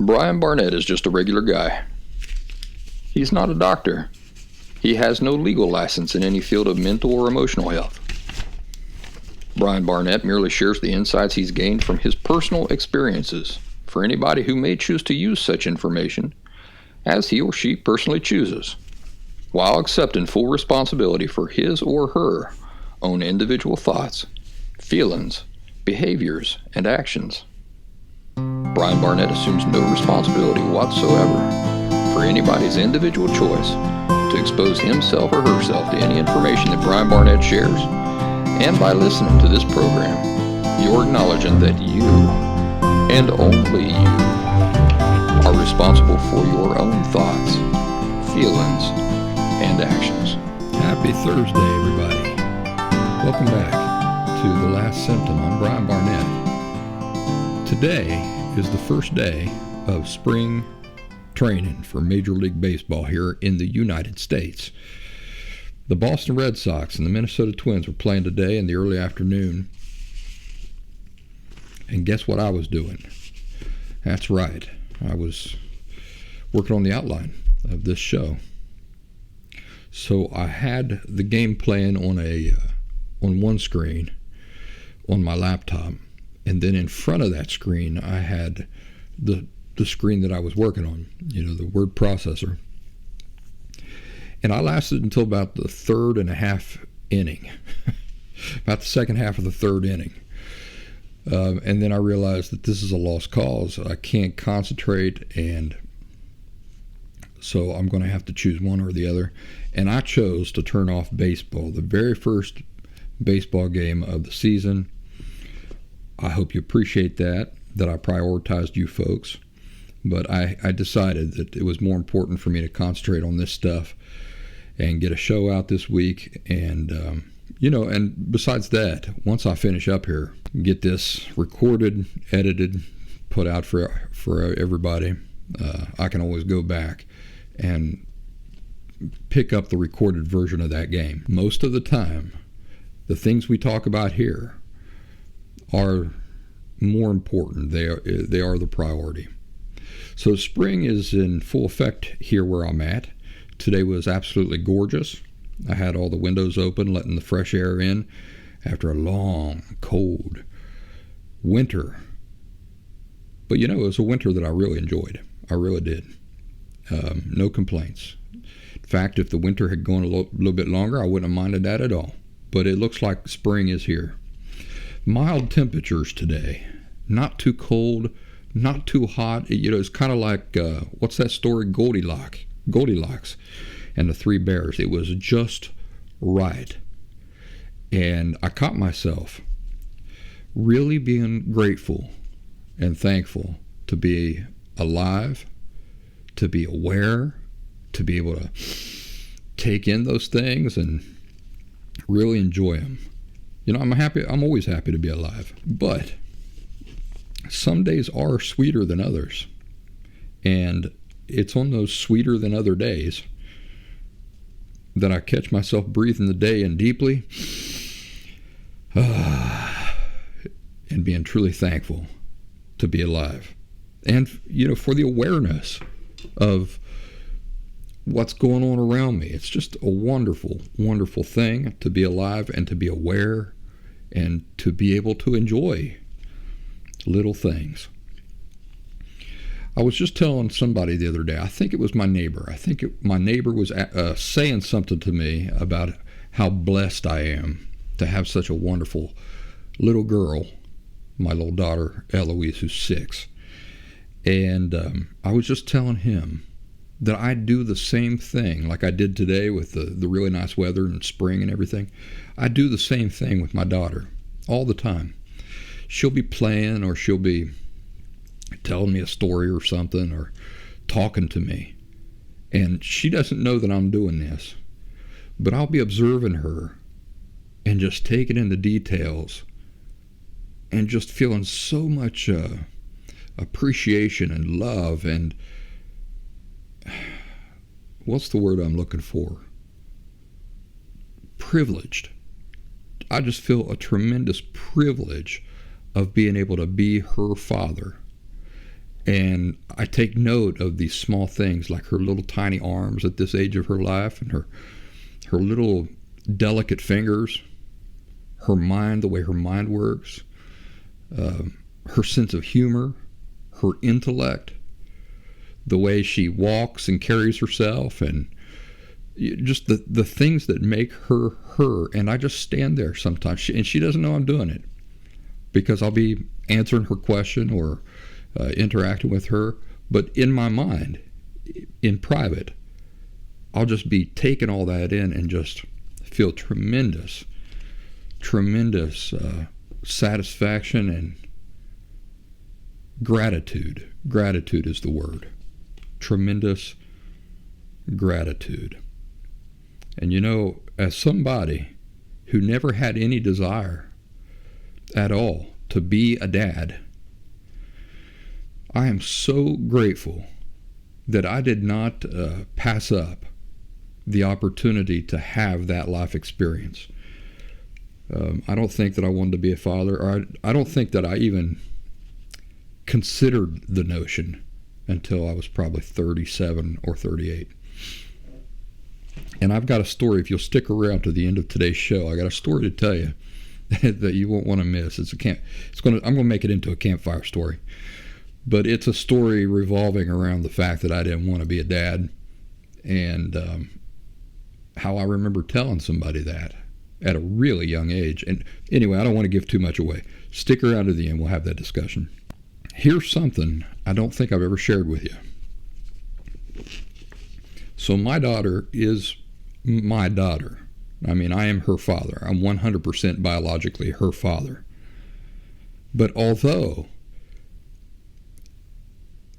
Brian Barnett is just a regular guy. He's not a doctor. He has no legal license in any field of mental or emotional health. Brian Barnett merely shares the insights he's gained from his personal experiences for anybody who may choose to use such information as he or she personally chooses, while accepting full responsibility for his or her own individual thoughts, feelings, behaviors, and actions. Brian Barnett assumes no responsibility whatsoever for anybody's individual choice to expose himself or herself to any information that Brian Barnett shares. And by listening to this program, you're acknowledging that you, and only you, are responsible for your own thoughts, feelings, and actions. Happy Thursday, everybody. Welcome back to The Last Symptom. I'm Brian Barnett. Today is the first day of spring training for Major League Baseball here in the United States. The Boston Red Sox and the Minnesota Twins were playing today in the early afternoon. And guess what I was doing? That's right. I was working on the outline of this show. So I had the game playing on one screen on my laptop, and then in front of that screen I had the screen that I was working on, the word processor. And I lasted until about the third and a half inning, about the second half of the third inning. And then I realized that this is a lost cause. I can't concentrate, and so I'm going to have to choose one or the other. And I chose to turn off baseball, the very first baseball game of the season. I hope you appreciate that I prioritized you folks. But I decided that it was more important for me to concentrate on this stuff and get a show out this week. And, and besides that, once I finish up here, get this recorded, edited, put out for everybody, I can always go back and pick up the recorded version of that game. Most of the time, the things we talk about here are more important. They are the priority. So spring is in full effect here where I'm at. Today was absolutely gorgeous. I had all the windows open, letting the fresh air in after a long, cold winter. But it was a winter that I really enjoyed. I really did. No complaints. In fact, if the winter had gone a little bit longer, I wouldn't have minded that at all. But it looks like spring is here. Mild temperatures today. Not too cold, not too hot. It's kind of like, what's that story, Goldilocks and the Three Bears. It was just right. And I caught myself really being grateful and thankful to be alive, to be aware, to be able to take in those things and really enjoy them. I'm always happy to be alive. But some days are sweeter than others. And it's on those sweeter than other days that I catch myself breathing the day in deeply and being truly thankful to be alive. And, for the awareness of what's going on around me. It's just a wonderful, wonderful thing to be alive and to be aware and to be able to enjoy little things. I was just telling somebody the other day, I think it was my neighbor. My neighbor was saying something to me about how blessed I am to have such a wonderful little girl, my little daughter Eloise, who's 6. And I was just telling him that I do the same thing like I did today with the really nice weather and spring and everything. I do the same thing with my daughter all the time. She'll be playing, or she'll be telling me a story or something, or talking to me. And she doesn't know that I'm doing this, but I'll be observing her and just taking in the details and just feeling so much appreciation and love and what's the word I'm looking for? Privileged. I just feel a tremendous privilege of being able to be her father. And I take note of these small things, like her little tiny arms at this age of her life, and her little delicate fingers, her mind, the way her mind works, her sense of humor, her intellect, the way she walks and carries herself, and just the things that make her her. And I just stand there sometimes, and she doesn't know I'm doing it, because I'll be answering her question or interacting with her. But in my mind, in private, I'll just be taking all that in and just feel tremendous satisfaction and gratitude. Gratitude is the word. Tremendous gratitude. And you know, as somebody who never had any desire at all to be a dad, I am so grateful that I did not pass up the opportunity to have that life experience. I don't think that I wanted to be a father, or I don't think that I even considered the notion until I was probably 37 or 38. And I've got a story. If you'll stick around to the end of today's show, I got a story to tell you that you won't want to miss. I'm going to make it into a campfire story, but it's a story revolving around the fact that I didn't want to be a dad, and how I remember telling somebody that at a really young age. And anyway, I don't want to give too much away. Stick around to the end. We'll have that discussion. Here's something I don't think I've ever shared with you. So my daughter is my daughter. I mean, I am her father. I'm 100% biologically her father. But although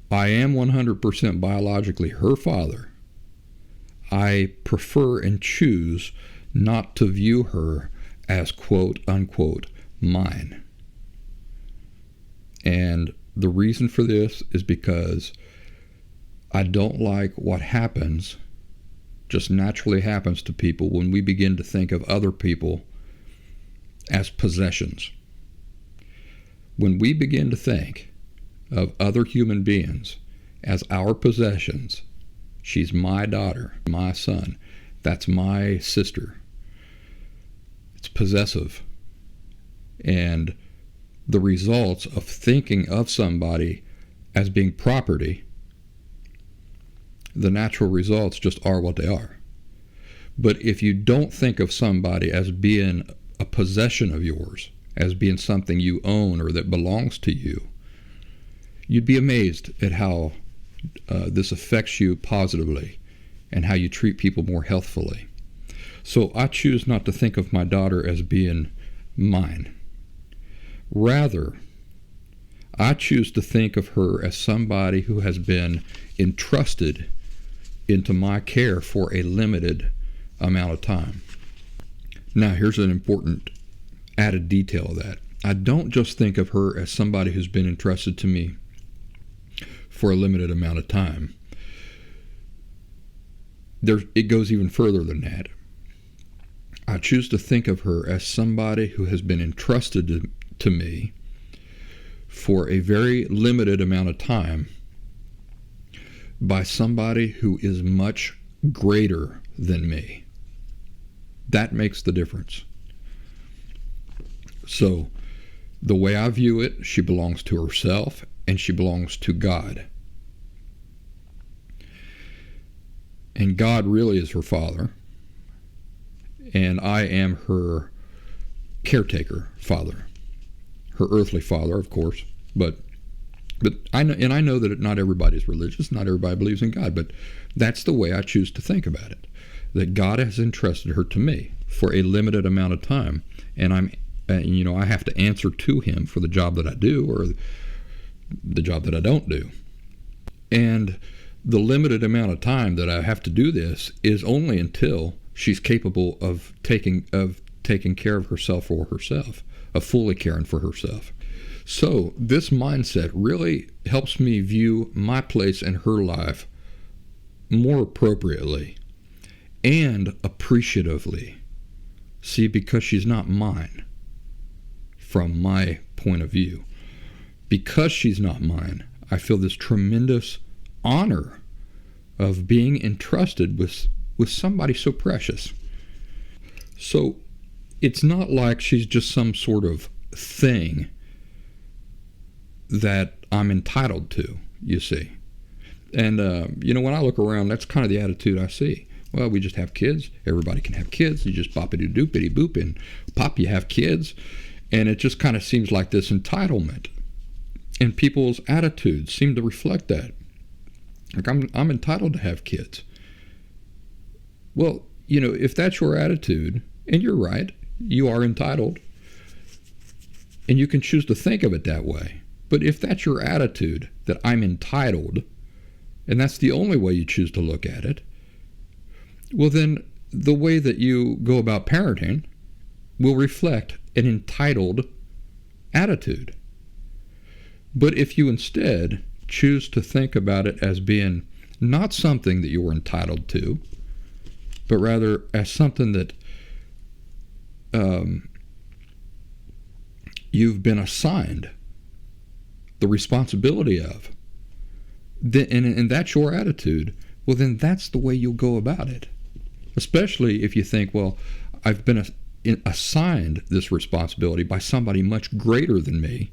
I am 100% biologically her father, I prefer and choose not to view her as quote unquote mine. And the reason for this is because I don't like what happens, just naturally happens to people when we begin to think of other people as possessions. When we begin to think of other human beings as our possessions, she's my daughter, my son, that's my sister. It's possessive. And the results of thinking of somebody as being property, the natural results just are what they are. But if you don't think of somebody as being a possession of yours, as being something you own or that belongs to you, you'd be amazed at how this affects you positively and how you treat people more healthfully. So I choose not to think of my daughter as being mine. Rather, I choose to think of her as somebody who has been entrusted into my care for a limited amount of time. Now, here's an important added detail of that. I don't just think of her as somebody who's been entrusted to me for a limited amount of time. It goes even further than that. I choose to think of her as somebody who has been entrusted to me for a very limited amount of time by somebody who is much greater than me. That makes the difference. So, the way I view it, she belongs to herself and she belongs to God. And God really is her father, and I am her caretaker father, her earthly father, of course. But I know that not everybody's religious, not everybody believes in God, but that's the way I choose to think about it. That God has entrusted her to me for a limited amount of time, and I have to answer to Him for the job that I do or the job that I don't do. And the limited amount of time that I have to do this is only until she's capable of taking care of herself for herself, of fully caring for herself. So this mindset really helps me view my place in her life more appropriately and appreciatively. See, because she's not mine from my point of view. Because she's not mine, I feel this tremendous honor of being entrusted with somebody so precious. So it's not like she's just some sort of thing that I'm entitled to, you see. And, when I look around, that's kind of the attitude I see. Well, we just have kids. Everybody can have kids. You just boppity-doopity boop and pop, you have kids. And it just kind of seems like this entitlement. And people's attitudes seem to reflect that. Like, I'm entitled to have kids. Well, if that's your attitude, and you're right, you are entitled, and you can choose to think of it that way. But if that's your attitude, that I'm entitled, and that's the only way you choose to look at it, well, then the way that you go about parenting will reflect an entitled attitude. But if you instead choose to think about it as being not something that you're entitled to, but rather as something that you've been assigned the responsibility of, and that's your attitude, well, then that's the way you'll go about it. Especially if you think, well, I've been assigned this responsibility by somebody much greater than me.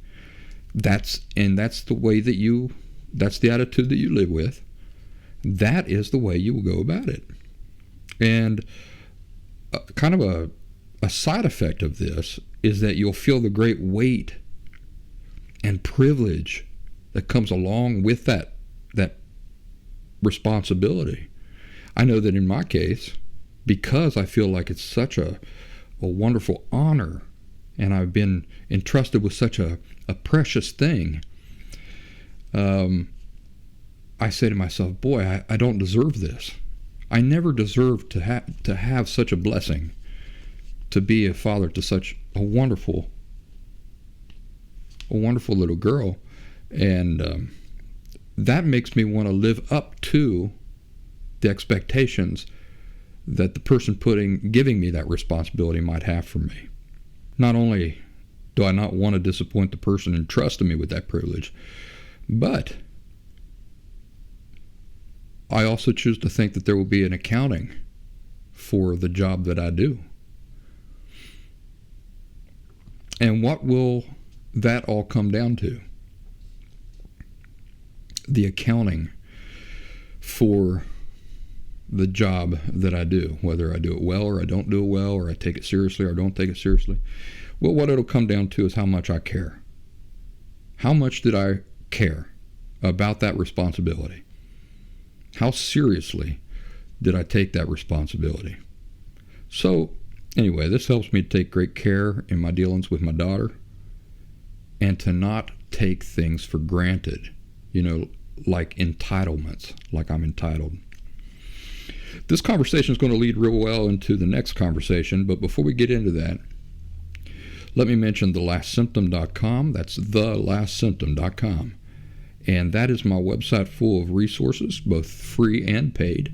That's the way that that's the attitude that you live with. That is the way you will go about it. And kind of a side effect of this is that you'll feel the great weight and privilege that comes along with that responsibility. I know that in my case, because I feel like it's such a wonderful honor, and I've been entrusted with such a precious thing, I say to myself, boy, I don't deserve this. I never deserved to have such a blessing, to be a father to such a wonderful little girl. And that makes me want to live up to the expectations that the person giving me that responsibility might have for me. Not only do I not want to disappoint the person entrusting me with that privilege, but I also choose to think that there will be an accounting for the job that I do. And what will that all come down to? The accounting for the job that I do, whether I do it well or I don't do it well, or I take it seriously or I don't take it seriously. Well, what it'll come down to is how much I care. How much did I care about that responsibility? How seriously did I take that responsibility? So, anyway, this helps me to take great care in my dealings with my daughter and to not take things for granted, like entitlements, like I'm entitled. This conversation is going to lead real well into the next conversation, but before we get into that, let me mention thelastsymptom.com. That's thelastsymptom.com. And that is my website full of resources, both free and paid.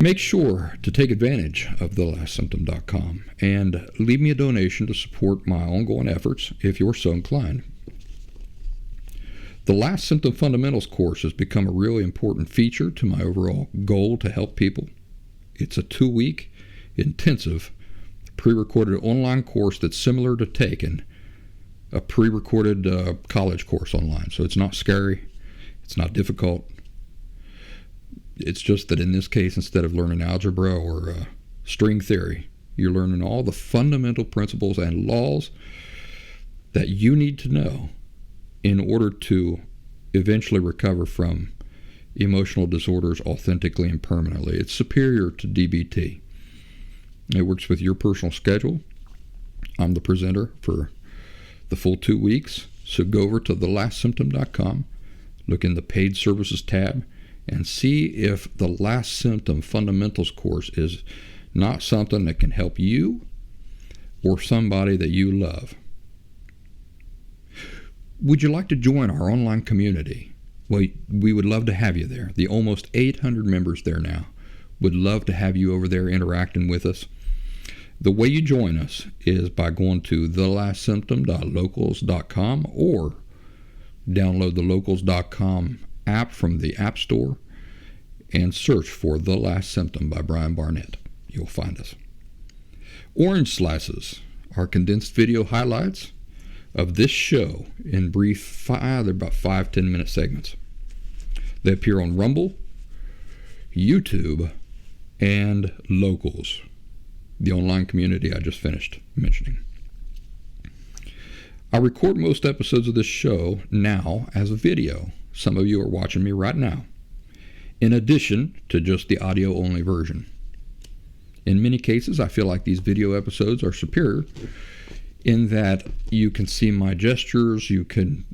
Make sure to take advantage of thelastsymptom.com and leave me a donation to support my ongoing efforts if you're so inclined. The Last Symptom Fundamentals course has become a really important feature to my overall goal to help people. It's a 2-week, intensive, pre-recorded online course that's similar to taking a pre-recorded college course online. So it's not scary. It's not difficult. It's just that in this case, instead of learning algebra or string theory, you're learning all the fundamental principles and laws that you need to know in order to eventually recover from emotional disorders authentically and permanently. It's superior to DBT. It works with your personal schedule. I'm the presenter for the full 2 weeks. So go over to thelastsymptom.com, look in the paid services tab, and see if the Last Symptom Fundamentals course is not something that can help you or somebody that you love. Would you like to join our online community? Well, we would love to have you there. The almost 800 members there now would love to have you over there interacting with us. The way you join us is by going to thelastsymptom.locals.com or Download the locals.com app from the App Store and search for The Last Symptom by Brian Barnett. You'll find us. Orange Slices are condensed video highlights of this show in brief, they're about 5-10 minute segments. They appear on Rumble, YouTube, and Locals, the online community I just finished mentioning. I record most episodes of this show now as a video. Some of you are watching me right now, in addition to just the audio-only version. In many cases, I feel like these video episodes are superior in that you can see my gestures, I can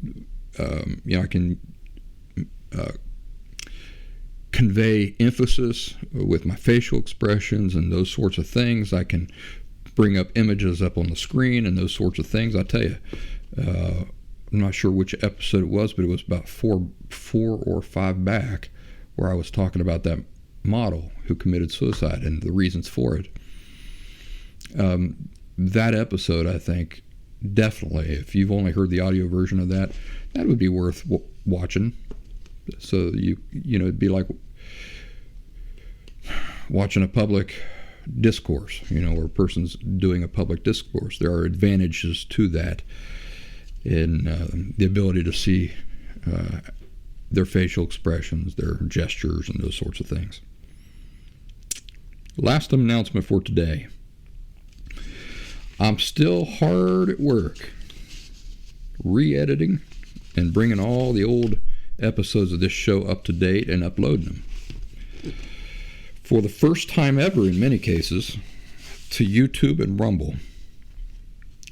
convey emphasis with my facial expressions and those sorts of things. I can bring up images up on the screen and those sorts of things. I tell you, I'm not sure which episode it was, but it was about four or five back where I was talking about that model who committed suicide and the reasons for it. That episode, I think, definitely, if you've only heard the audio version of that, that would be worth watching. So it'd be like watching a public discourse, where a person's doing a public discourse. There are advantages to that in the ability to see their facial expressions, their gestures, and those sorts of things. Last announcement for today. I'm still hard at work re-editing and bringing all the old episodes of this show up to date and uploading them. For the first time ever, in many cases, to YouTube and Rumble.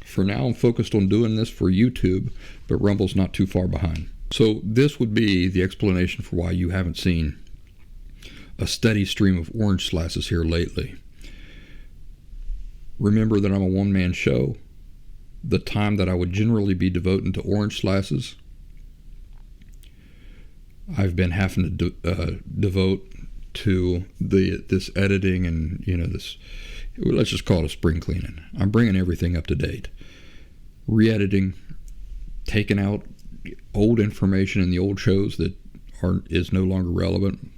For now, I'm focused on doing this for YouTube, but Rumble's not too far behind. So this would be the explanation for why you haven't seen a steady stream of orange slices here lately. Remember that I'm a one-man show. The time that I would generally be devoting to orange slices, I've been having to devote to this editing and this. Let's just call it a spring cleaning. I'm bringing everything up to date, re-editing, taking out old information in the old shows that is no longer relevant,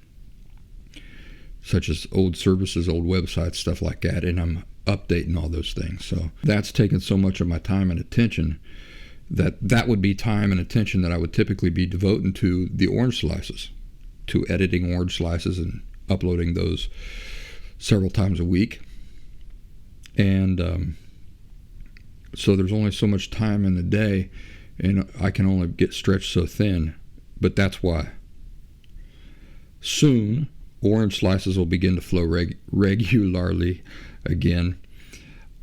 such as old services, old websites, stuff like that, and I'm updating all those things. So that's taken so much of my time and attention that would be time and attention that I would typically be devoting to the orange slices, to editing orange slices and uploading those several times a week. And so there's only so much time in the day, and I can only get stretched so thin, but that's why. Soon, orange slices will begin to flow regularly again.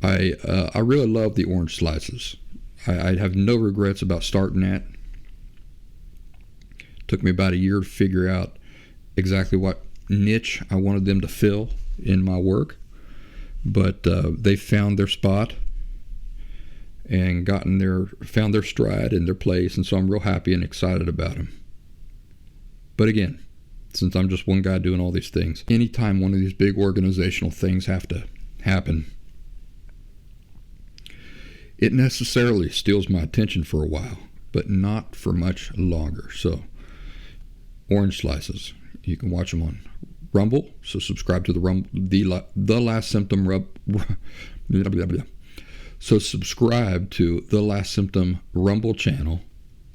I really love the orange slices. I have no regrets about starting that. Took me about a year to figure out exactly what niche I wanted them to fill in my work, but they found their spot and found their stride and their place, and so I'm real happy and excited about them. But again, since I'm just one guy doing all these things, anytime one of these big organizational things have to happen, it necessarily steals my attention for a while, but not for much longer. So, orange slices, you can watch them on Rumble. So subscribe to the Last Symptom So subscribe to The Last Symptom Rumble channel.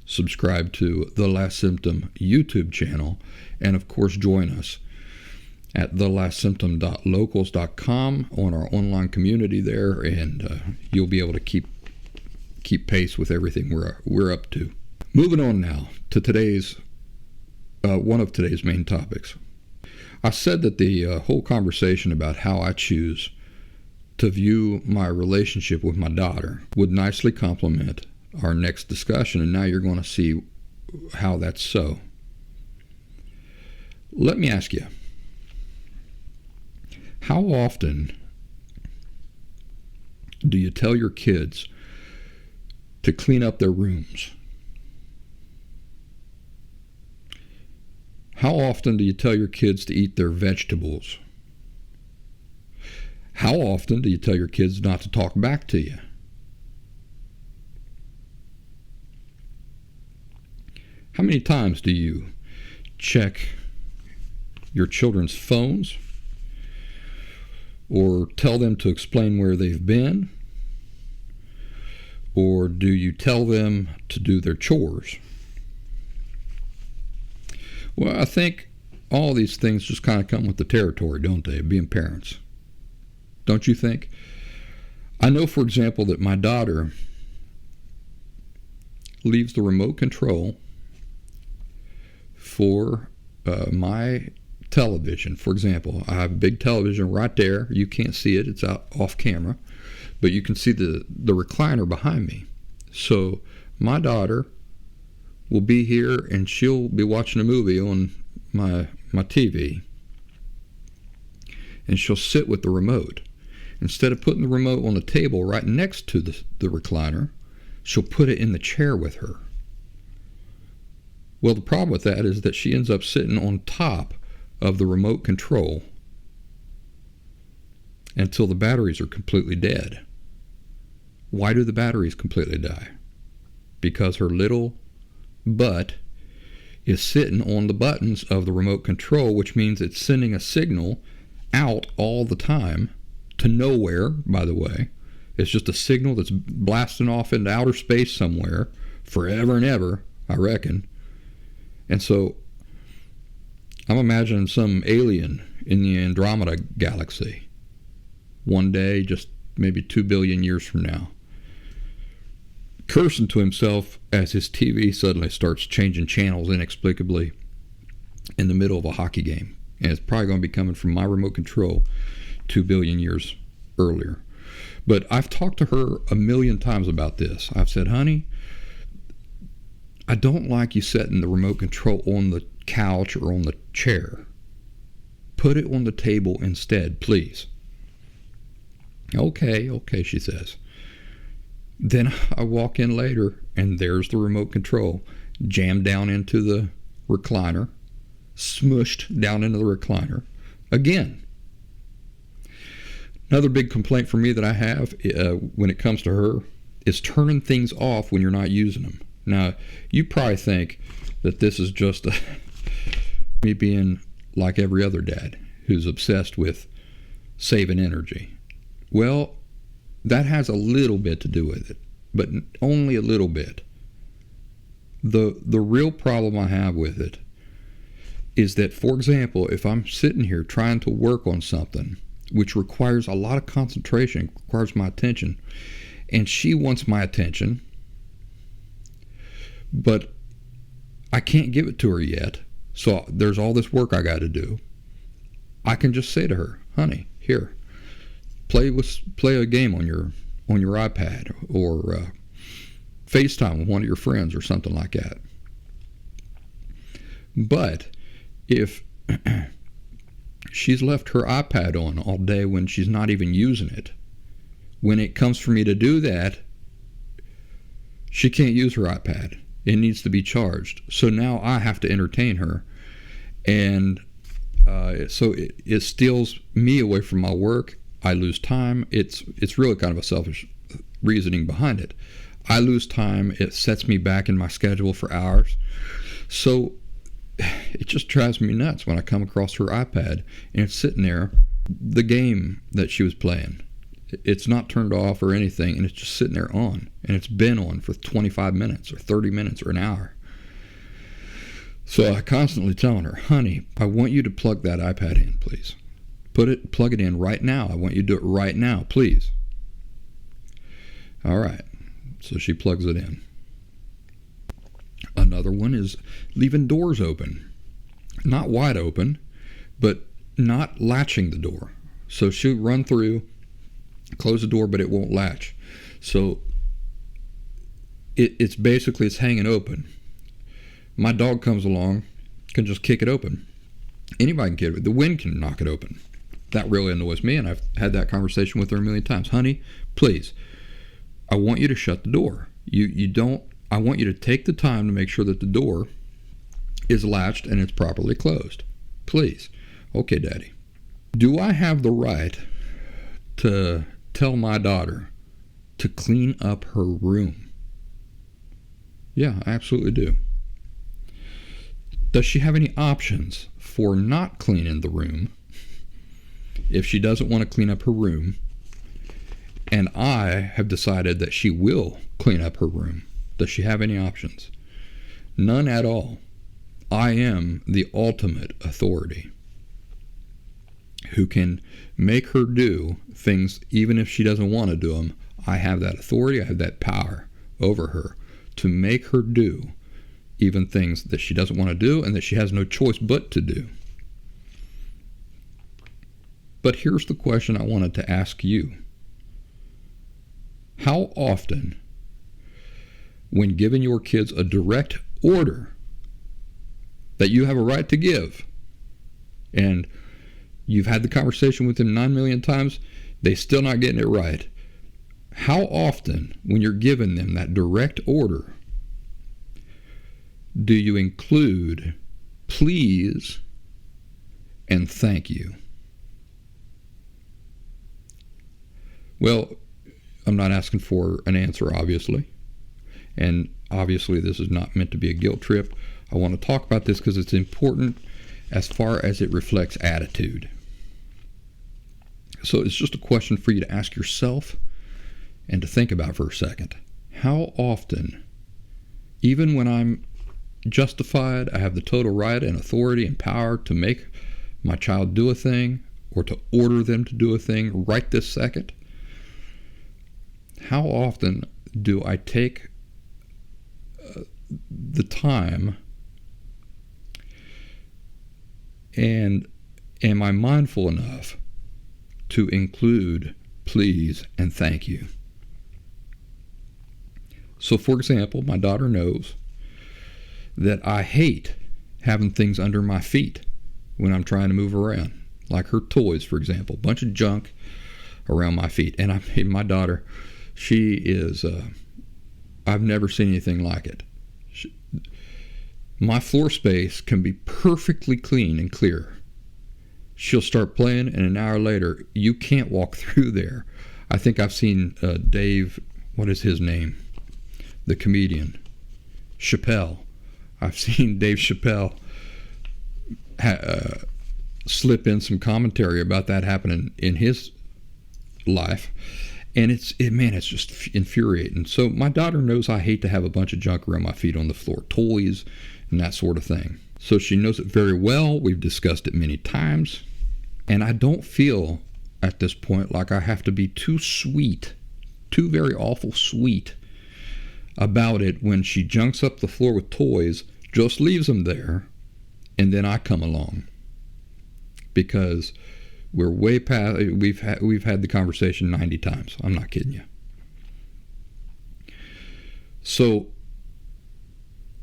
Subscribe to The Last Symptom YouTube channel, and of course join us at thelastsymptom.locals.com on our online community there, and you'll be able to keep pace with everything we're up to. Moving on now to today's one of today's main topics. I said that the whole conversation about how I choose to view my relationship with my daughter would nicely complement our next discussion, and now you're going to see how that's so. Let me ask you, how often do you tell your kids to clean up their rooms? How often do you tell your kids to eat their vegetables? How often do you tell your kids not to talk back to you? How many times do you check your children's phones or tell them to explain where they've been? Or do you tell them to do their chores? Well, I think all these things just kind of come with the territory, don't they, being parents? Don't you think? I know, for example, that my daughter leaves the remote control for my television. For example, I have a big television right there. You can't see it. It's out off camera. But you can see the recliner behind me. So my daughter will be here and she'll be watching a movie on my TV. And she'll sit with the remote. Instead of putting the remote on the table right next to the recliner, she'll put it in the chair with her. Well, the problem with that is that she ends up sitting on top of the remote control until the batteries are completely dead. Why do the batteries completely die? Because her little butt is sitting on the buttons of the remote control, which means it's sending a signal out all the time to nowhere, by the way. It's just a signal that's blasting off into outer space somewhere forever and ever, I reckon. And so I'm imagining some alien in the Andromeda galaxy one day, just maybe 2 billion years from now, cursing to himself as his TV suddenly starts changing channels inexplicably in the middle of a hockey game. And it's probably going to be coming from my remote control 2 billion years earlier. But I've talked to her a million times about this. I've said, honey, I don't like you setting the remote control on the couch or on the chair. Put it on the table instead, please. Okay, she says. Then I walk in later, and there's the remote control jammed down into the recliner, smushed down into the recliner again. Another big complaint for me that I have when it comes to her is turning things off when you're not using them. Now, you probably think that this is just me being like every other dad who's obsessed with saving energy. Well, that has a little bit to do with it, but only a little bit. The real problem I have with it is that, for example, if I'm sitting here trying to work on something which requires a lot of concentration, requires my attention, and she wants my attention, but I can't give it to her yet, so there's all this work I got to do, I can just say to her, honey, here, play a game on your iPad, or FaceTime with one of your friends or something like that. But if she's left her iPad on all day when she's not even using it, when it comes for me to do that, she can't use her iPad. It needs to be charged. So now I have to entertain her. And so it steals me away from my work. I lose time. It's really kind of a selfish reasoning behind it. I lose time. It sets me back in my schedule for hours. So it just drives me nuts when I come across her iPad and it's sitting there, the game that she was playing. It's not turned off or anything, and it's just sitting there on. And it's been on for 25 minutes or 30 minutes or an hour. So I constantly telling her, honey, I want you to plug that iPad in, please. Plug it in right now. I want you to do it right now, please. All right. So she plugs it in. Another one is leaving doors open. Not wide open, but not latching the door. So she'll run through, close the door, but it won't latch. So it's basically hanging open. My dog comes along, can just kick it open. Anybody can get it. The wind can knock it open. That really annoys me, and I've had that conversation with her a million times. Honey, please, I want you to shut the door. I want you to take the time to make sure that the door is latched and it's properly closed. Please. Okay, Daddy. Do I have the right to tell my daughter to clean up her room? Yeah, I absolutely do. Does she have any options for not cleaning the room if she doesn't want to clean up her room, and I have decided that she will clean up her room? Does she have any options? None at all. I am the ultimate authority who can make her do things even if she doesn't want to do them. I have that authority, I have that power over her to make her do even things that she doesn't want to do and that she has no choice but to do. But here's the question I wanted to ask you. How often, when giving your kids a direct order that you have a right to give, and you've had the conversation with them 9 million times, they're still not getting it right, how often, when you're giving them that direct order, do you include please and thank you? Well, I'm not asking for an answer, obviously. And obviously this is not meant to be a guilt trip. I want to talk about this because it's important as far as it reflects attitude. So it's just a question for you to ask yourself and to think about for a second. How often, even when I'm justified, I have the total right and authority and power to make my child do a thing or to order them to do a thing right this second, how often do I take the time and am I mindful enough to include please and thank you? So, for example, my daughter knows that I hate having things under my feet when I'm trying to move around, like her toys, for example, a bunch of junk around my feet. And my daughter, she is, I've never seen anything like it. My floor space can be perfectly clean and clear. She'll start playing, and an hour later, you can't walk through there. I think I've seen Dave, what is his name? The comedian, Chappelle. I've seen Dave Chappelle slip in some commentary about that happening in his life. And it's just infuriating. So my daughter knows I hate to have a bunch of junk around my feet on the floor, toys and that sort of thing. So she knows it very well. We've discussed it many times. And I don't feel at this point like I have to be too sweet, too very awful sweet about it when she junks up the floor with toys, just leaves them there, and then I come along. Because we're way past, we've had the conversation 90 times. I'm not kidding you. So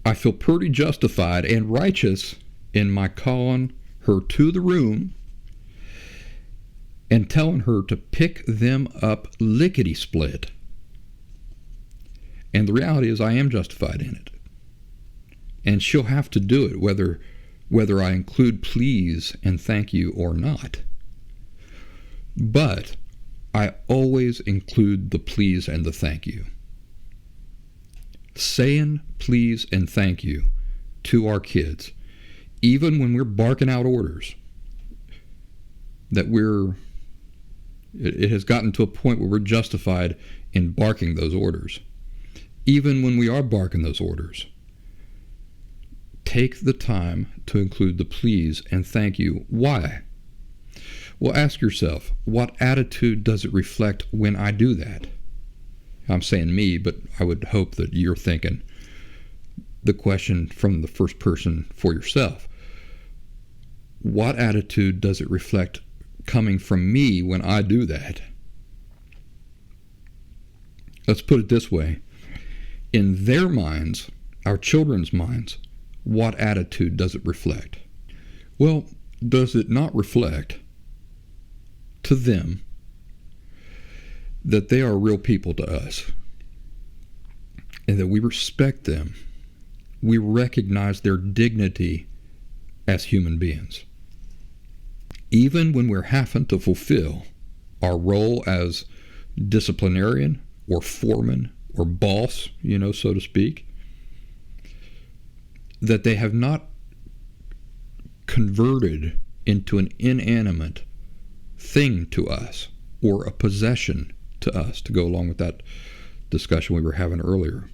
I feel pretty justified and righteous in my calling her to the room and telling her to pick them up lickety-split. And the reality is I am justified in it. And she'll have to do it whether I include please and thank you or not. But I always include the please and the thank you. Saying please and thank you to our kids, even when we're barking out orders, that it has gotten to a point where we're justified in barking those orders. Even when we are barking those orders, take the time to include the please and thank you. Why? Well, ask yourself, what attitude does it reflect when I do that? I'm saying me, but I would hope that you're thinking the question from the first person for yourself. What attitude does it reflect coming from me when I do that? Let's put it this way. In their minds, our children's minds, what attitude does it reflect? Well, does it not reflect to them that they are real people to us and that we respect them? We recognize their dignity as human beings. Even when we're having to fulfill our role as disciplinarian or foreman or boss, so to speak, that they have not converted into an inanimate thing to us, or a possession to us, to go along with that discussion we were having earlier.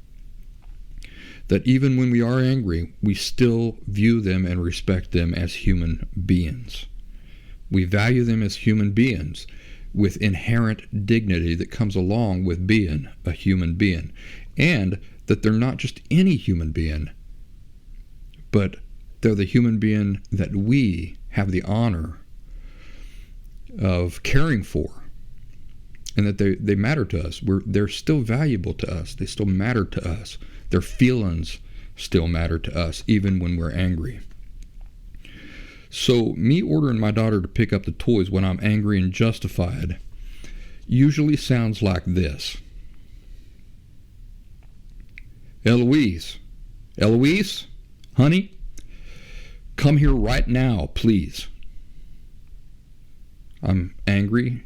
That even when we are angry, we still view them and respect them as human beings. We value them as human beings with inherent dignity that comes along with being a human being. And that they're not just any human being, but they're the human being that we have the honor of caring for. And that they matter to us. They're still valuable to us. They still matter to us. Their feelings still matter to us, even when we're angry. So me ordering my daughter to pick up the toys when I'm angry and justified usually sounds like this. Eloise, honey, come here right now, please. I'm angry.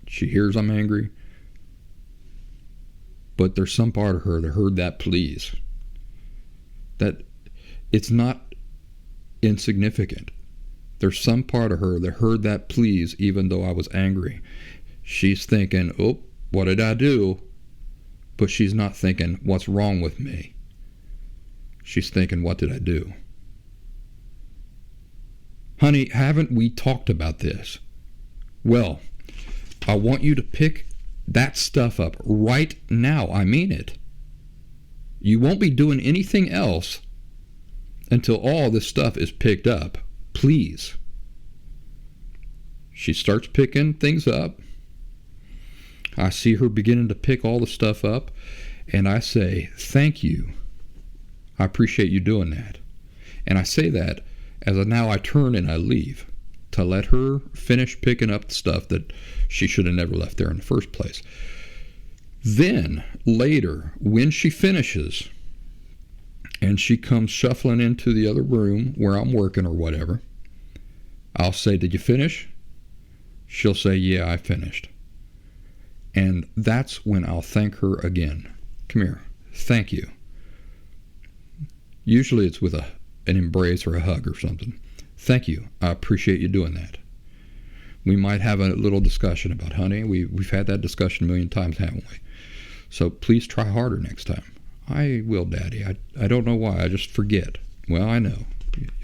She hears I'm angry. But there's some part of her that heard that please. That it's not insignificant. There's some part of her that heard that please even though I was angry. She's thinking, oh, what did I do? But she's not thinking, what's wrong with me? She's thinking, what did I do? Honey, haven't we talked about this? Well, I want you to pick that stuff up right now. I mean it. You won't be doing anything else until all this stuff is picked up. Please. She starts picking things up. I see her beginning to pick all the stuff up, and I say, thank you. I appreciate you doing that. And I say that as now I turn and I leave to let her finish picking up the stuff that she should have never left there in the first place. Then, later, when she finishes, and she comes shuffling into the other room where I'm working or whatever, I'll say, did you finish? She'll say, yeah, I finished. And that's when I'll thank her again. Come here. Thank you. Usually it's with an embrace or a hug or something. Thank you. I appreciate you doing that. We might have a little discussion about, honey, we've had that discussion a million times, haven't we? So please try harder next time. I will, Daddy. I don't know why. I just forget. Well, I know.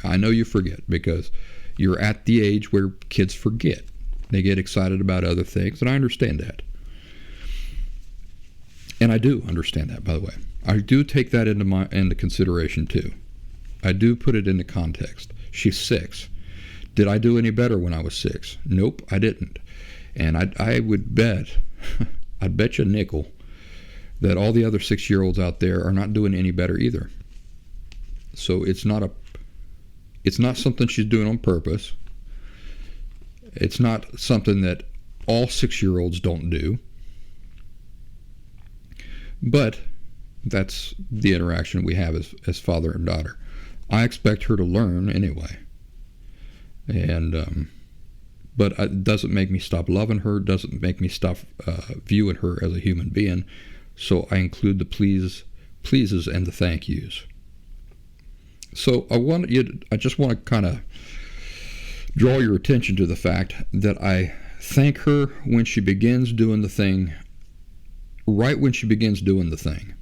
I know you forget because you're at the age where kids forget. They get excited about other things, and I understand that. And I do understand that, by the way. I do take that into consideration, too. I do put it into context. She's 6. Did I do any better when I was 6? Nope, I didn't. And I would bet, I'd bet you a nickel, that all the other 6-year-olds out there are not doing any better either. So it's not something she's doing on purpose. It's not something that all 6-year-olds don't do. But that's the interaction we have as father and daughter. I expect her to learn anyway. And but it doesn't make me stop loving her, doesn't make me stop viewing her as a human being. So I include the pleases and the thank yous. So I just want to kind of draw your attention to the fact that I thank her when she begins doing the thing, right when she begins doing the thing.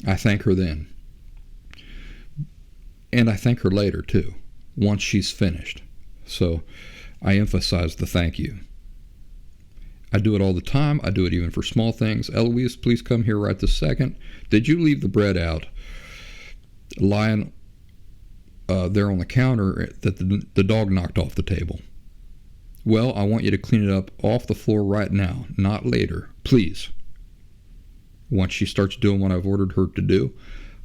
I thank her then. And I thank her later too, once she's finished. So I emphasize the thank you. I do it all the time. I do it even for small things. Eloise, please come here right this second. Did you leave the bread out lying there on the counter that the dog knocked off the table? Well, I want you to clean it up off the floor right now, not later. Please. Once she starts doing what I've ordered her to do,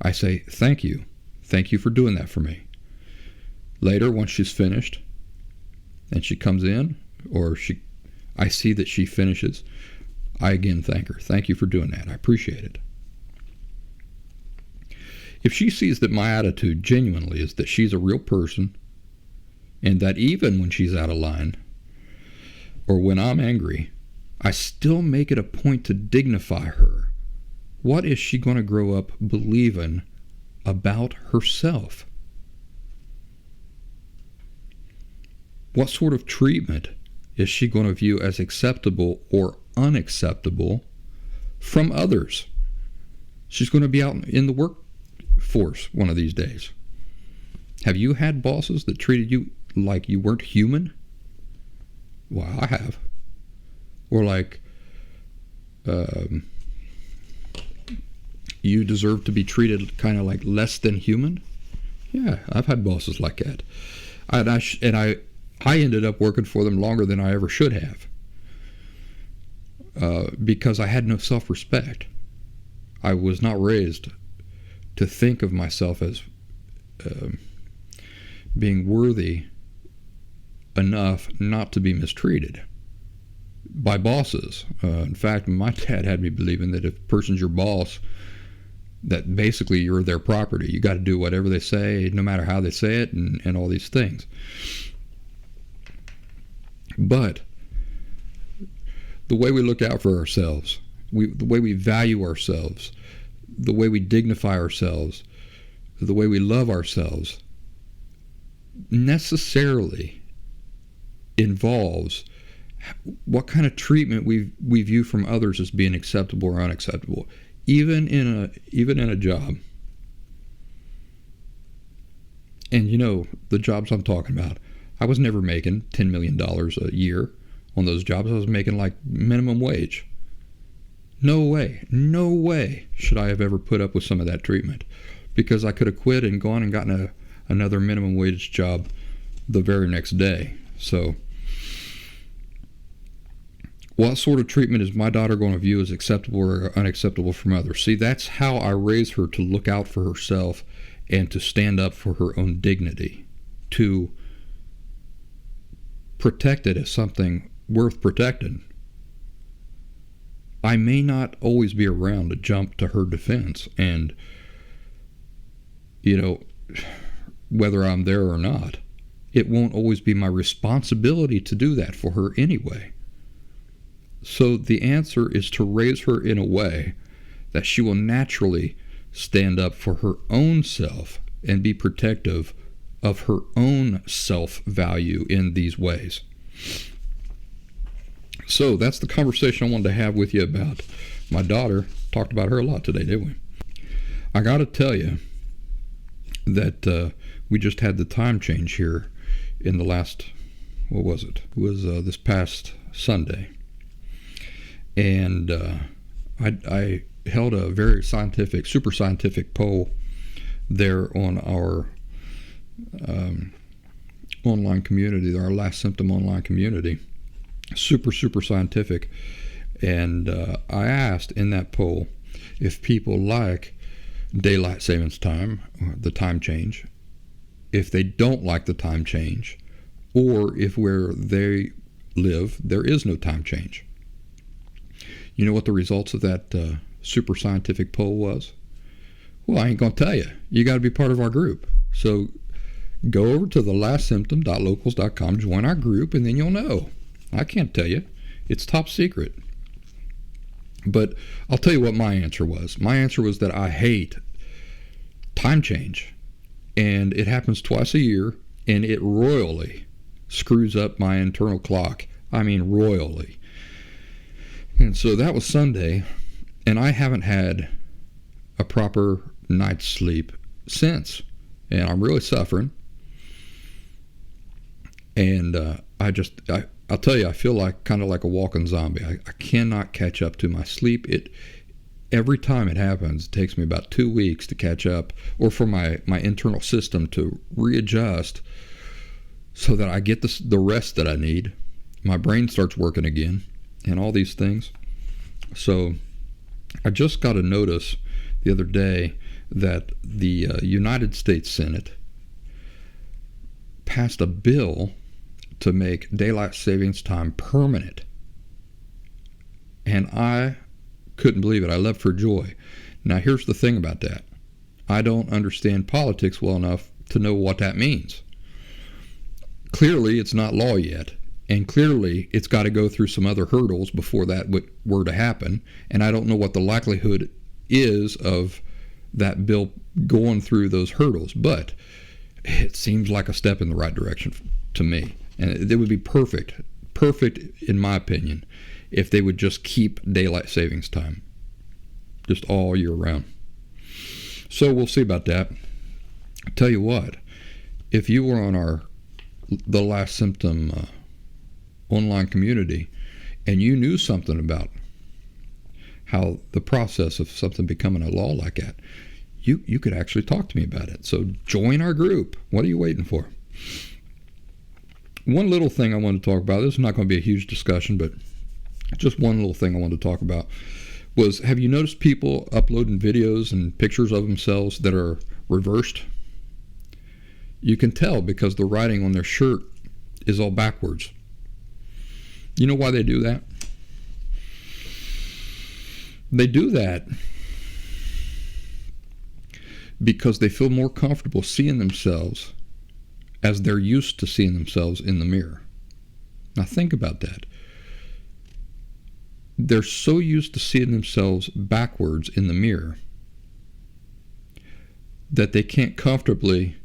I say, thank you. Thank you for doing that for me. Later, once she's finished, and she comes in, or I see that she finishes, I again thank her. Thank you for doing that. I appreciate it. If she sees that my attitude genuinely is that she's a real person, and that even when she's out of line, or when I'm angry, I still make it a point to dignify her. What is she going to grow up believing about herself? What sort of treatment is she going to view as acceptable or unacceptable from others? She's going to be out in the workforce one of these days. Have you had bosses that treated you like you weren't human? Well, I have. Or like, you deserve to be treated kind of like less than human? Yeah, I've had bosses like that. I ended up working for them longer than I ever should have, because I had no self-respect. I was not raised to think of myself as being worthy enough not to be mistreated by bosses. In fact, my dad had me believing that if a person's your boss, that basically you're their property. You got to do whatever they say, no matter how they say it, and all these things. But the way we look out for ourselves, the way we value ourselves, the way we dignify ourselves, the way we love ourselves, necessarily involves what kind of treatment we view from others as being acceptable or unacceptable, even in a job. And you know, the jobs I'm talking about, I was never making $10 million a year on those jobs. I was making like minimum wage. No way should I have ever put up with some of that treatment, because I could have quit and gone and gotten another minimum wage job the very next day. So what sort of treatment is my daughter going to view as acceptable or unacceptable from others? See, that's how I raise her to look out for herself and to stand up for her own dignity, to protect it as something worth protecting. I may not always be around to jump to her defense, and, you know, whether I'm there or not, it won't always be my responsibility to do that for her anyway. So the answer is to raise her in a way that she will naturally stand up for her own self and be protective of her own self-value in these ways. So that's the conversation I wanted to have with you about my daughter. Talked about her a lot today, didn't we? I got to tell you that we just had the time change here in the last, what was it? It was this past Sunday. And I held a very scientific, super scientific poll there on our online community, our Last Symptom online community. Super scientific. And I asked in that poll if people like daylight savings time, the time change, if they don't like the time change, or if where they live there is no time change. You know what the results of that super scientific poll was? Well, I ain't going to tell you. You got to be part of our group. So go over to thelastsymptom.locals.com, join our group, and then you'll know. I can't tell you. It's top secret. But I'll tell you what my answer was. My answer was that I hate time change. And it happens twice a year, and it royally screws up my internal clock. I mean, royally. And so that was Sunday, and I haven't had a proper night's sleep since. And I'm really suffering. And I'll tell you, I feel like kind of like a walking zombie. I cannot catch up to my sleep. Every time it happens, it takes me about 2 weeks to catch up, or for my internal system to readjust so that I get the rest that I need. My brain starts working again and all these things. So I just got a notice the other day that the United States Senate passed a bill to make daylight savings time permanent. And I couldn't believe it. I leapt for joy. Now here's the thing about that. I don't understand politics well enough to know what that means. Clearly it's not law yet, and clearly it's got to go through some other hurdles before that were to happen, and I don't know what the likelihood is of that bill going through those hurdles, but it seems like a step in the right direction to me. And it would be perfect in my opinion, if they would just keep daylight savings time just all year round. So we'll see about that. I'll tell you what, if you were on the Last Symptom online community and you knew something about how the process of something becoming a law like that, you could actually talk to me about it. So join our group. What are you waiting for? One little thing I want to talk about, this is not going to be a huge discussion, but just one little thing I wanted to talk about was, have you noticed people uploading videos and pictures of themselves that are reversed? You can tell because the writing on their shirt is all backwards. You know why they do that? They do that because they feel more comfortable seeing themselves as they're used to seeing themselves in the mirror. Now think about that. They're so used to seeing themselves backwards in the mirror that they can't comfortably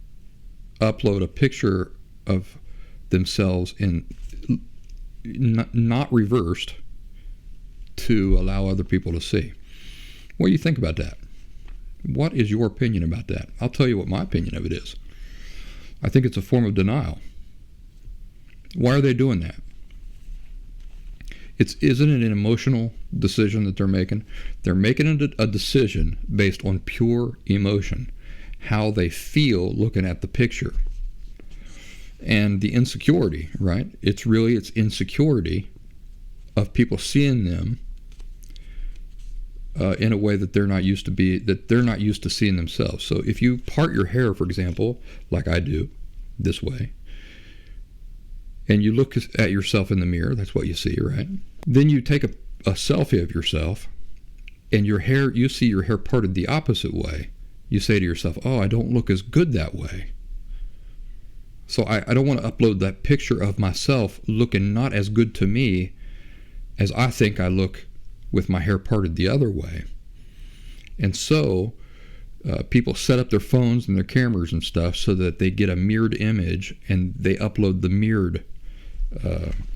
upload a picture of themselves in not reversed to allow other people to see. What do you think about that? What is your opinion about that? I'll tell you what my opinion of it is. I think it's a form of denial. Why are they doing that? Isn't it an emotional decision that they're making? They're making a decision based on pure emotion, how they feel looking at the picture. And the insecurity, right? It's insecurity of people seeing them in a way that they're not used to seeing themselves. So if you part your hair, for example, like I do, this way, and you look at yourself in the mirror, that's what you see, right? Then you take a selfie of yourself, and you see your hair parted the opposite way. You say to yourself, oh, I don't look as good that way. So I don't want to upload that picture of myself looking not as good to me as I think I look with my hair parted the other way. And so people set up their phones and their cameras and stuff so that they get a mirrored image, and they upload the mirrored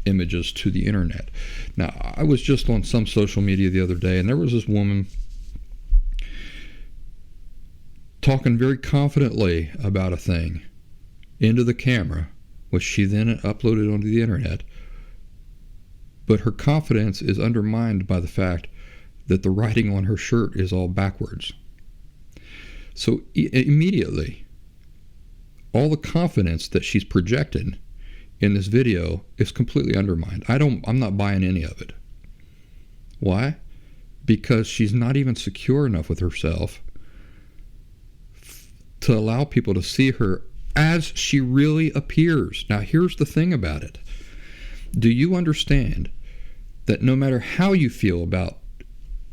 images to the internet. Now, I was just on some social media the other day, and there was this woman talking very confidently about a thing into the camera, which she then uploaded onto the internet. But her confidence is undermined by the fact that the writing on her shirt is all backwards. So immediately, all the confidence that she's projected in this video is completely undermined. I'm not buying any of it. Why? Because she's not even secure enough with herself to allow people to see her as she really appears. Now, here's the thing about it. Do you understand that no matter how you feel about,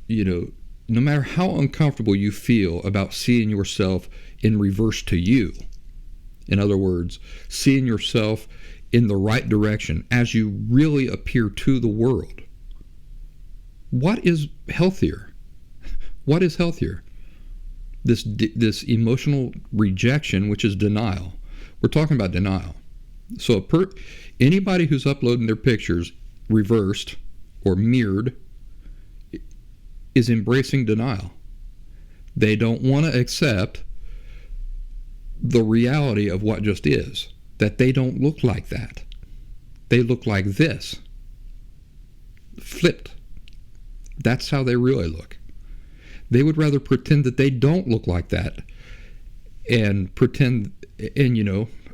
no matter how uncomfortable you feel about seeing yourself in reverse to you, in other words, seeing yourself in the right direction as you really appear to the world, what is healthier? What is healthier? This emotional rejection, which is denial. We're talking about denial. So anybody who's uploading their pictures reversed or mirrored is embracing denial. They don't want to accept the reality of what just is, that they don't look like that. They look like this, flipped. That's how they really look. They would rather pretend that they don't look like that and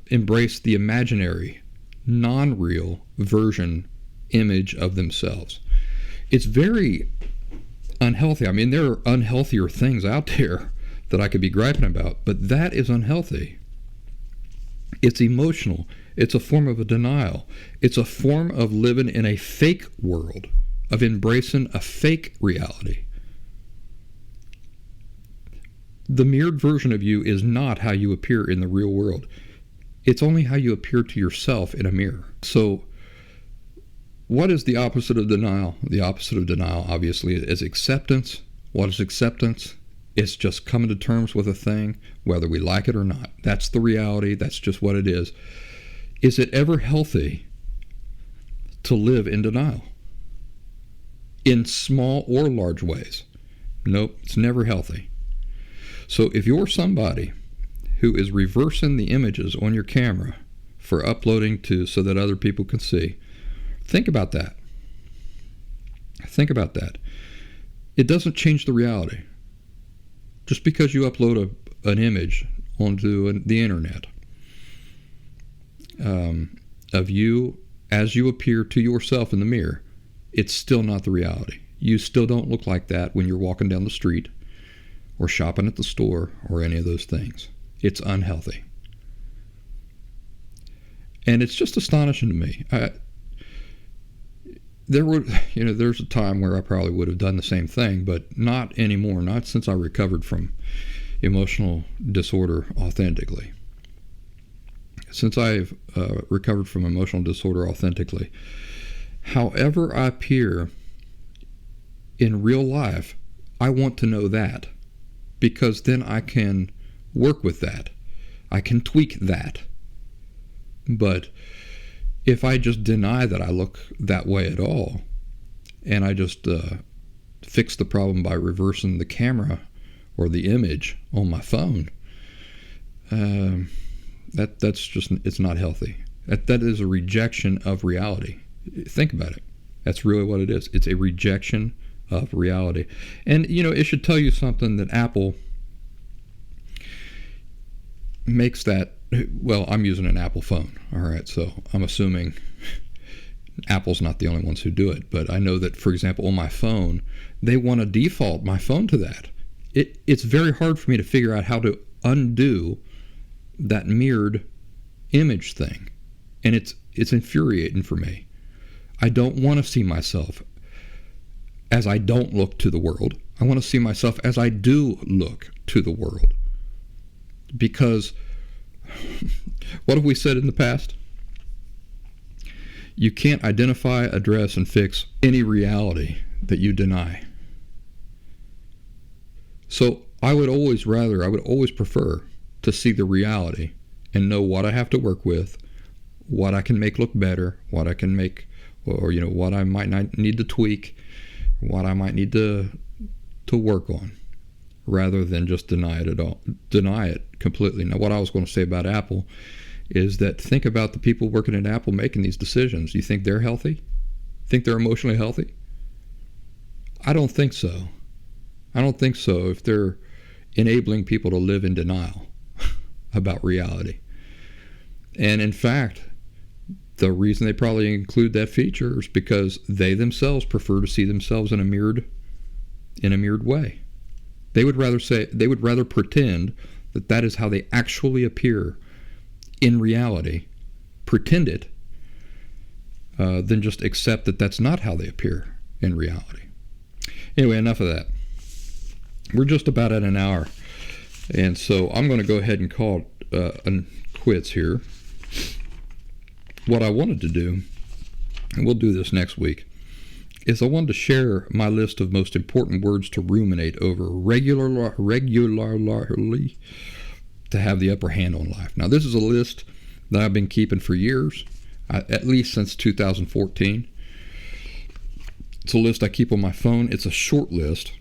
embrace the imaginary, non-real version, image of themselves. It's very unhealthy. I mean, there are unhealthier things out there that I could be griping about, but that is unhealthy. It's emotional. It's a form of a denial. It's a form of living in a fake world, of embracing a fake reality. The mirrored version of you is not how you appear in the real world. It's only how you appear to yourself in a mirror. So, what is the opposite of denial? The opposite of denial, obviously, is acceptance. What is acceptance? It's just coming to terms with a thing, whether we like it or not. That's the reality. That's just what it is. Is it ever healthy to live in denial? In small or large ways? Nope, it's never healthy. So if you're somebody who is reversing the images on your camera for uploading to so that other people can see, think about that. Think about that. It doesn't change the reality. Just because you upload an image onto the internet of you as you appear to yourself in the mirror, it's still not the reality. You still don't look like that when you're walking down the street or shopping at the store or any of those things. It's unhealthy. And it's just astonishing to me. There's a time where I probably would have done the same thing, but not anymore. Not since I recovered from emotional disorder authentically. Since I've recovered from emotional disorder authentically, however I appear in real life, I want to know that, because then I can work with that. I can tweak that. But if I just deny that I look that way at all, and I just fix the problem by reversing the camera or the image on my phone, that's just, it's not healthy. That is a rejection of reality. Think about it. That's really what it is. It's a rejection of reality. And, it should tell you something that Apple makes that, well, I'm using an Apple phone, all right, so I'm assuming Apple's not the only ones who do it, but I know that, for example, on my phone, they want to default my phone to that. It's very hard for me to figure out how to undo that mirrored image thing, and it's infuriating for me. I don't want to see myself as I don't look to the world. I want to see myself as I do look to the world. Because what have we said in the past? You can't identify, address, and fix any reality that you deny. So I would always prefer to see the reality and know what I have to work with, what I can make look better, what I can make, or what I might not need to tweak, what I might need to work on, rather than just deny it completely. Now, what I was going to say about Apple is that think about the people working at Apple making these decisions. You think they're healthy? Think they're emotionally healthy? I don't think so. I don't think so if they're enabling people to live in denial about reality. And in fact, the reason they probably include that feature is because they themselves prefer to see themselves in a mirrored way. They would rather pretend that is how they actually appear in reality, pretend it, than just accept that that's not how they appear in reality. Anyway, enough of that. We're just about at an hour, and so I'm going to go ahead and call it quits here. What I wanted to do, and we'll do this next week, is I wanted to share my list of most important words to ruminate over regularly to have the upper hand on life. Now, this is a list that I've been keeping for years, at least since 2014. It's a list I keep on my phone. It's a short list,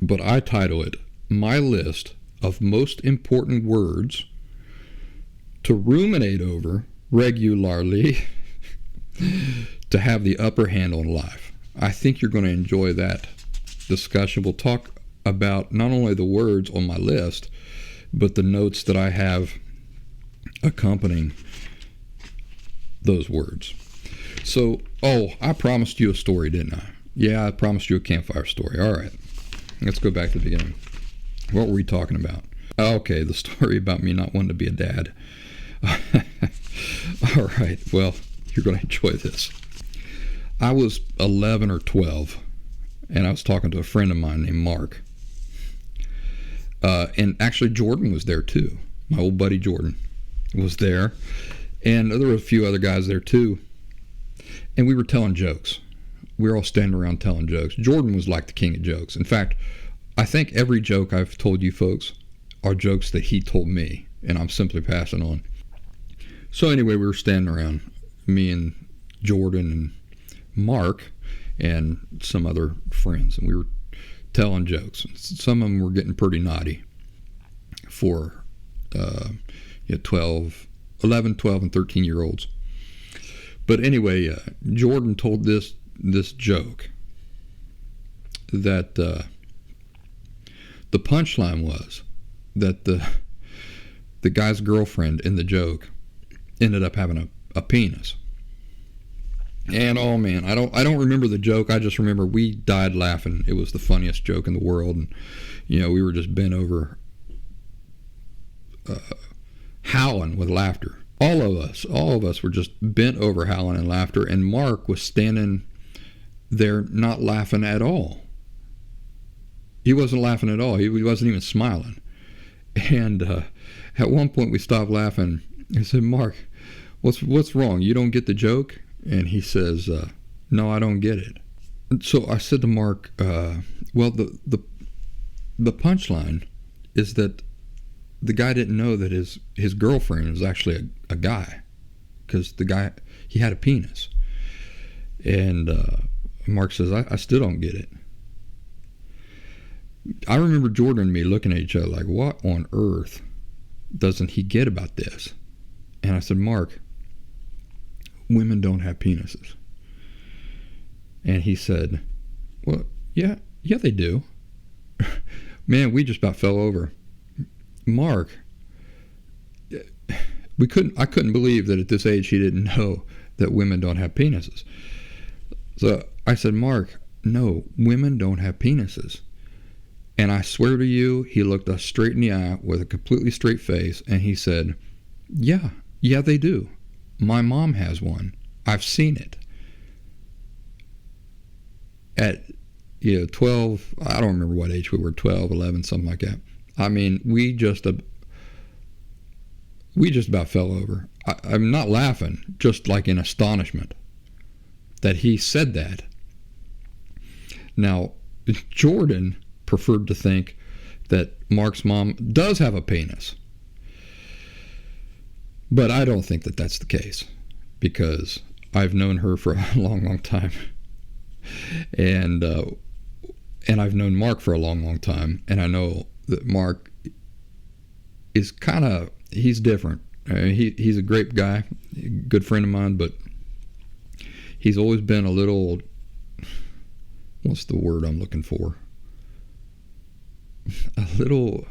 but I title it My List of Most Important Words to Ruminate Over Regularly to have the upper hand on life. I think you're going to enjoy that discussion. We'll talk about not only the words on my list, but the notes that I have accompanying those words. So, I promised you a story, didn't I? Yeah, I promised you a campfire story. All right, let's go back to the beginning. What were we talking about? Okay, the story about me not wanting to be a dad. All right, well, you're going to enjoy this. I was 11 or 12, and I was talking to a friend of mine named Mark. And actually, Jordan was there too. My old buddy Jordan was there. And there were a few other guys there too. And we were telling jokes. We were all standing around telling jokes. Jordan was like the king of jokes. In fact, I think every joke I've told you folks are jokes that he told me, and I'm simply passing on. So anyway, we were standing around, me and Jordan and Mark and some other friends, and we were telling jokes. Some of them were getting pretty naughty for 11, 12, and 13-year-olds. But anyway, Jordan told this joke that the punchline was that the guy's girlfriend in the joke ended up having a penis. And oh man, I don't remember the joke. I just remember we died laughing. It was the funniest joke in the world, and we were just bent over, howling with laughter. All of us were just bent over howling in laughter, and Mark was standing there not laughing at all. He wasn't laughing at all. He wasn't even smiling. And at one point we stopped laughing. I said, "Mark, what's wrong? You don't get the joke?" And he says, "No, I don't get it." So I said to Mark, "Well, the punchline is that the guy didn't know that his girlfriend was actually a guy, because the guy, he had a penis." And Mark says, I still don't get it." I remember Jordan and me looking at each other like, what on earth doesn't he get about this? And I said, "Mark, women don't have penises." And he said, "Well, yeah, they do." Man, we just about fell over. Mark, I couldn't believe that at this age he didn't know that women don't have penises. So I said, "Mark, no, women don't have penises." And I swear to you, he looked us straight in the eye with a completely straight face, and he said, yeah, they do. My mom has one. I've seen it." At 12, I don't remember what age we were, 12, 11, something like that. I mean, we just about fell over. I'm not laughing, just like in astonishment that he said that. Now, Jordan preferred to think that Mark's mom does have a penis. But I don't think that that's the case, because I've known her for a long, long time. And I've known Mark for a long, long time. And I know that Mark is he's different. He's a great guy, good friend of mine, but he's always been a little, what's the word I'm looking for? A little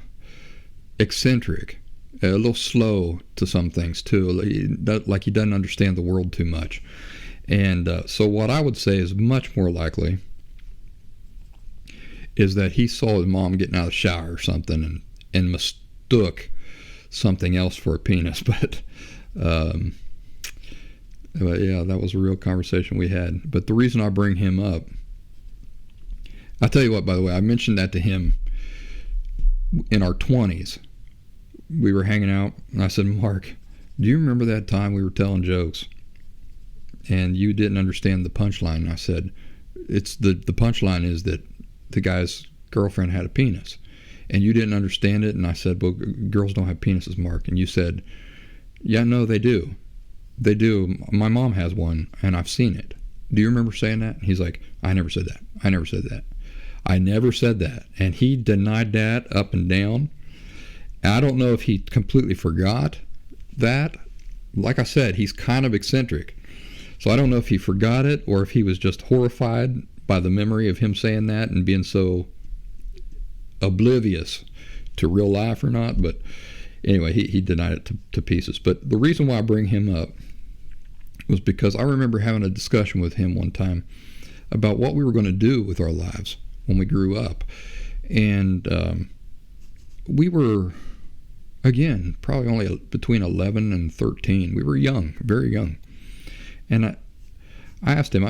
eccentric, a little slow to some things too, like he doesn't understand the world too much. And so what I would say is much more likely is that he saw his mom getting out of the shower or something and mistook something else for a penis. But yeah, that was a real conversation we had. But the reason I bring him up, I'll tell you what, by the way, I mentioned that to him in our 20s. We were hanging out, and I said, "Mark, do you remember that time we were telling jokes and you didn't understand the punchline?" And I said, "It's the punchline is that the guy's girlfriend had a penis, and you didn't understand it." And I said, "Well, girls don't have penises, Mark." And you said, "Yeah, no, they do. They do. My mom has one, and I've seen it. Do you remember saying that?" And he's like, "I never said that. I never said that. I never said that." And he denied that up and down. And I don't know if he completely forgot that. Like I said, he's kind of eccentric. So I don't know if he forgot it or if he was just horrified by the memory of him saying that and being so oblivious to real life or not. But anyway, he denied it to pieces. But the reason why I bring him up was because I remember having a discussion with him one time about what we were going to do with our lives when we grew up. And we were, again, probably only between 11 and 13. We were young, very young. And I asked him,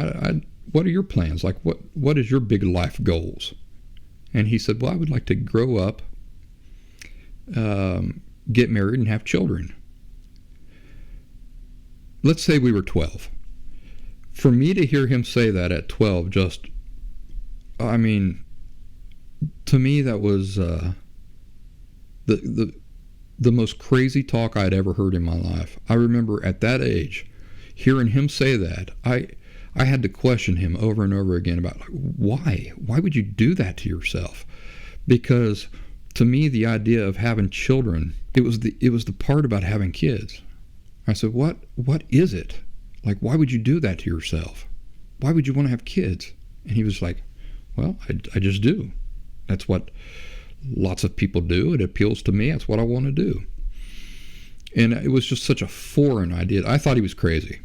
what are your plans? Like, what is your big life goals? And he said, "Well, I would like to grow up, get married, and have children." Let's say we were 12. For me to hear him say that at 12, just, I mean, to me that was the the most crazy talk I'd ever heard in my life. I remember at that age, hearing him say that, I had to question him over and over again about, like, why would you do that to yourself? Because to me, the idea of having children, it was the part about having kids. I said, what is it? Like, why would you do that to yourself? Why would you want to have kids? And he was like, well, I just do. That's what lots of people do. It appeals to me. That's what I want to do. And it was just such a foreign idea. I thought he was crazy.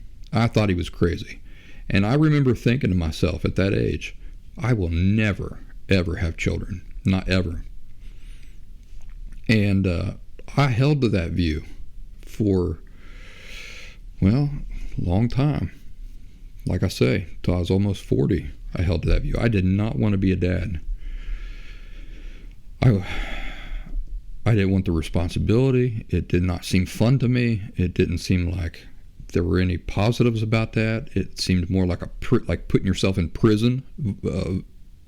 And I remember thinking to myself at that age, I will never, ever have children. Not ever. And I held to that view for, well, a long time. Like I say, till I was almost 40, I held to that view. I did not want to be a dad. I didn't want the responsibility. It did not seem fun to me. It didn't seem like there were any positives about that. It seemed more like like putting yourself in prison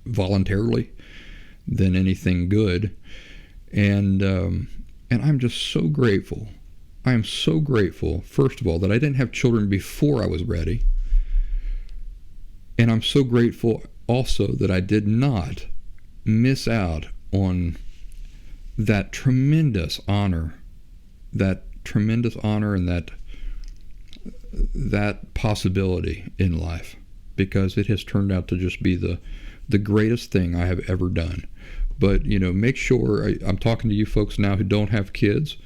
voluntarily than anything good. And I'm just so grateful. I am so grateful, first of all, that I didn't have children before I was ready. And I'm so grateful also that I did not miss out on that tremendous honor and that possibility in life, because it has turned out to just be the greatest thing I have ever done. But, make sure, I'm talking to you folks now who don't have kids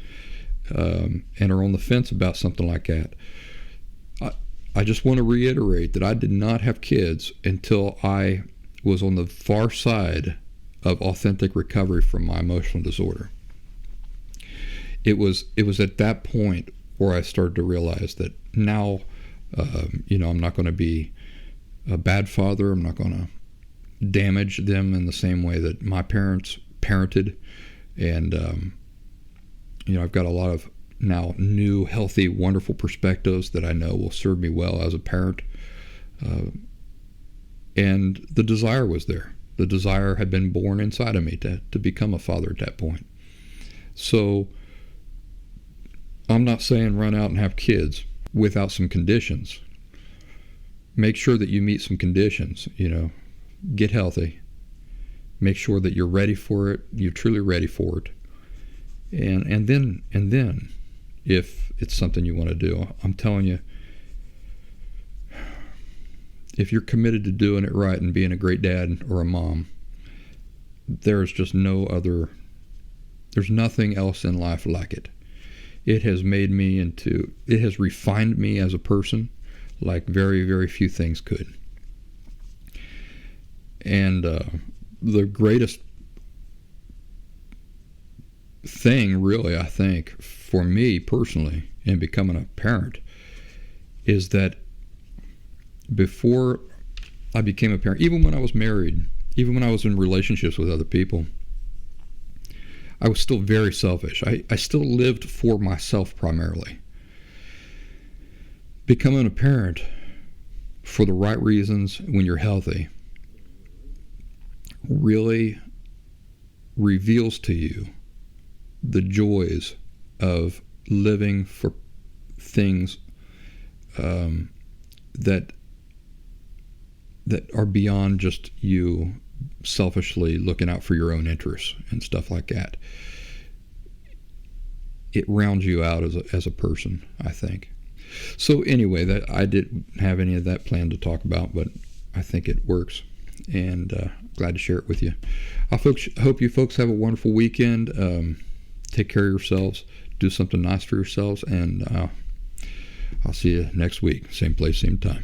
and are on the fence about something like that. I just want to reiterate that I did not have kids until I was on the far side of authentic recovery from my emotional disorder. It was at that point where I started to realize that now, I'm not going to be a bad father. I'm not going to damage them in the same way that my parents parented. And, I've got a lot of now new, healthy, wonderful perspectives that I know will serve me well as a parent. And the desire was there. The desire had been born inside of me to become a father at that point. So I'm not saying run out and have kids without some conditions. Make sure that you meet some conditions, get healthy. Make sure that you're ready for it. You're truly ready for it. And then if it's something you want to do, I'm telling you, if you're committed to doing it right and being a great dad or a mom, there's nothing else in life like it. It has refined me as a person like very, very few things could. And the greatest thing, really, I think, for me personally in becoming a parent is that before I became a parent, even when I was married, even when I was in relationships with other people, I was still very selfish. I still lived for myself primarily. Becoming a parent for the right reasons when you're healthy really reveals to you the joys of living for things that are beyond just you selfishly looking out for your own interests and stuff like that. It rounds you out as a person, I think. So anyway, that I didn't have any of that planned to talk about, but I think it works, and glad to share it with you. I hope you folks have a wonderful weekend. Take care of yourselves. Do something nice for yourselves, and I'll see you next week. Same place, same time.